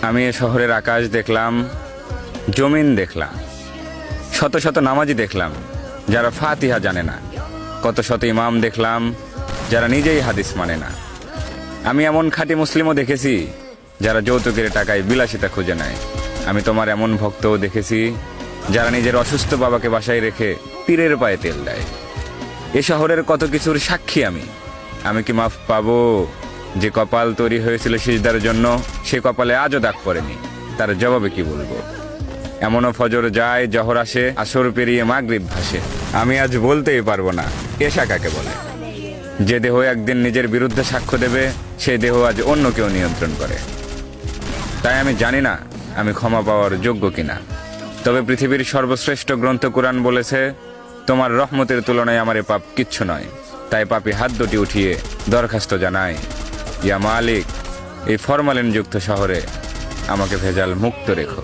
আমি এ শহরের আকাশ দেখলাম, জমিন দেখলাম, শত শত নামাজি দেখলাম যারা ফাতিহা জানে না, কত শত ইমাম দেখলাম যারা নিজেই হাদিস মানে না। আমি এমন খাঁটি মুসলিমও দেখেছি যারা যৌতুকের টাকায় বিলাসিতা খুঁজে নেয়। আমি তোমার এমন ভক্তও দেখেছি যারা নিজের অসুস্থ বাবাকে বাসায় রেখে পীরের পায়ে তেল দেয়। এ শহরের কত কিছুর সাক্ষী আমি কি মাফ পাবো? যে কপাল তৈরি হয়েছিল সিজদার জন্য, সে কপালে আজও দাগ পড়েনি, তার জবাবে কি বলবো? এমনও ফজর যায়, জহর আসে, আসর পেরিয়ে মাগরিব ভাসে, আমি আজ বলতেই পারবো না এশা কাকে বলে। যে দেহ একদিন নিজের বিরুদ্ধে সাক্ষ্য দেবে, সেই দেহ আজ অন্য কেউ নিয়ন্ত্রণ করে। তাই আমি জানি না আমি ক্ষমা পাওয়ার যোগ্য কিনা। তবে পৃথিবীর সর্বশ্রেষ্ঠ গ্রন্থ কুরআন বলেছে, তোমার রহমতের তুলনায় আমার এ পাপ কিচ্ছু নয়। তাই পাপী হাত দুটি উঠিয়ে দরখাস্ত জানাই, ইয়া মালিক, এই ফরমালিনযুক্ত শহরে আমাকে ভেজাল মুক্ত রেখো।